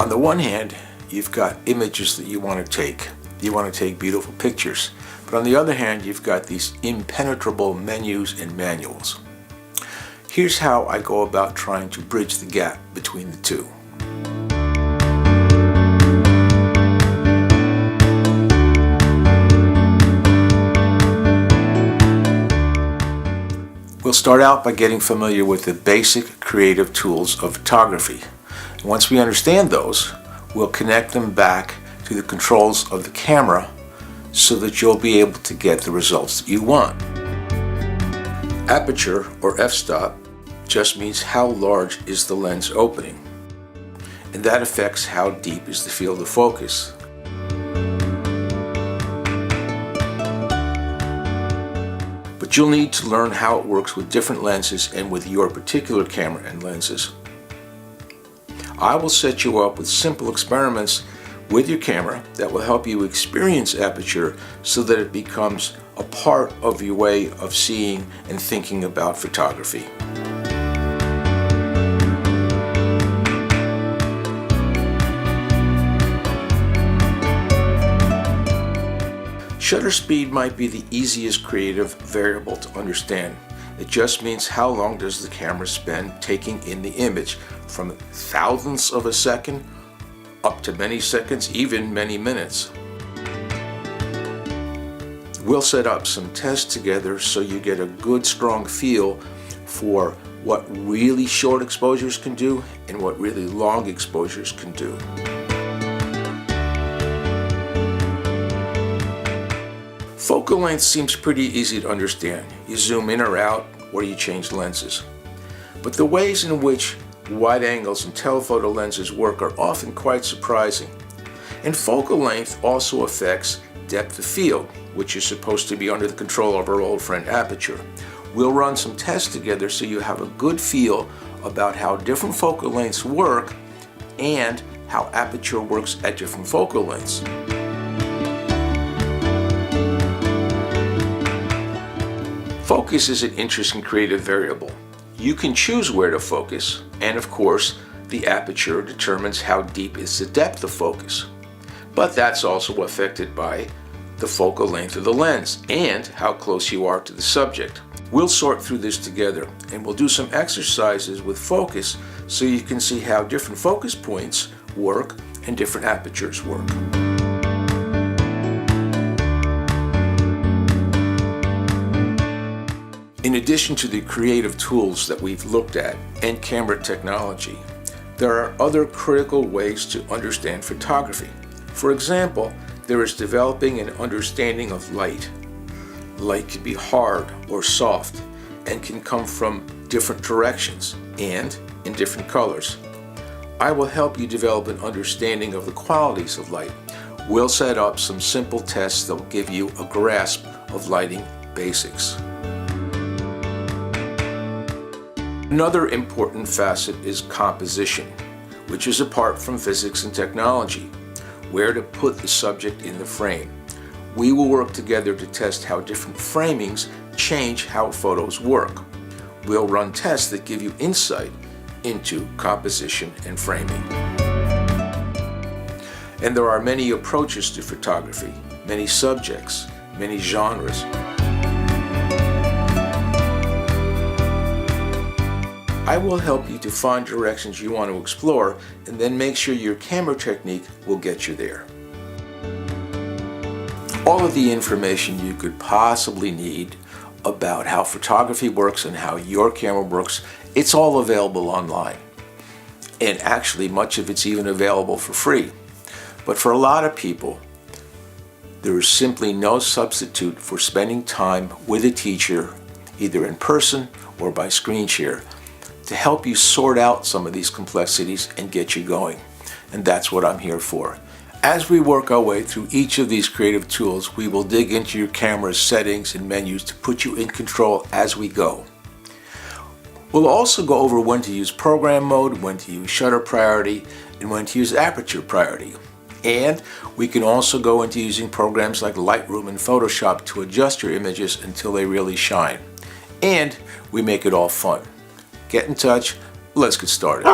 On the one hand, you've got images that you want to take. You want to take beautiful pictures. But on the other hand, you've got these impenetrable menus and manuals. Here's how I go about trying to bridge the gap between the two. We'll start out by getting familiar with the basic creative tools of photography. And once we understand those, we'll connect them back to the controls of the camera so that you'll be able to get the results that you want. Aperture, or f-stop, just means how large is the lens opening, and that affects how deep is the field of focus. But you'll need to learn how it works with different lenses and with your particular camera and lenses. I will set you up with simple experiments with your camera that will help you experience aperture so that it becomes a part of your way of seeing and thinking about photography. Shutter speed might be the easiest creative variable to understand. It just means how long does the camera spend taking in the image, from thousandths of a second up to many seconds, even many minutes. We'll set up some tests together so you get a good strong feel for what really short exposures can do and what really long exposures can do. Focal length seems pretty easy to understand. You zoom in or out, or you change lenses. But the ways in which wide angles and telephoto lenses work are often quite surprising. And focal length also affects depth of field, which is supposed to be under the control of our old friend aperture. We'll run some tests together so you have a good feel about how different focal lengths work and how aperture works at different focal lengths. Focus is an interesting creative variable. You can choose where to focus, and of course, the aperture determines how deep is the depth of focus. But that's also affected by the focal length of the lens and how close you are to the subject. We'll sort through this together, and we'll do some exercises with focus so you can see how different focus points work and different apertures work. In addition to the creative tools that we've looked at and camera technology, there are other critical ways to understand photography. For example, there is developing an understanding of light. Light can be hard or soft and can come from different directions and in different colors. I will help you develop an understanding of the qualities of light. We'll set up some simple tests that will give you a grasp of lighting basics. Another important facet is composition, which is apart from physics and technology, where to put the subject in the frame. We will work together to test how different framings change how photos work. We'll run tests that give you insight into composition and framing. And there are many approaches to photography, many subjects, many genres. I will help you to find directions you want to explore and then make sure your camera technique will get you there. All of the information you could possibly need about how photography works and how your camera works, it's all available online. And actually, much of it's even available for free. But for a lot of people, there is simply no substitute for spending time with a teacher, either in person or by screen share, to help you sort out some of these complexities and get you going. And that's what I'm here for. As we work our way through each of these creative tools, we will dig into your camera's settings and menus to put you in control as we go. We'll also go over when to use program mode, when to use shutter priority, and when to use aperture priority. And we can also go into using programs like Lightroom and Photoshop to adjust your images until they really shine. And we make it all fun. Get in touch. Let's get started.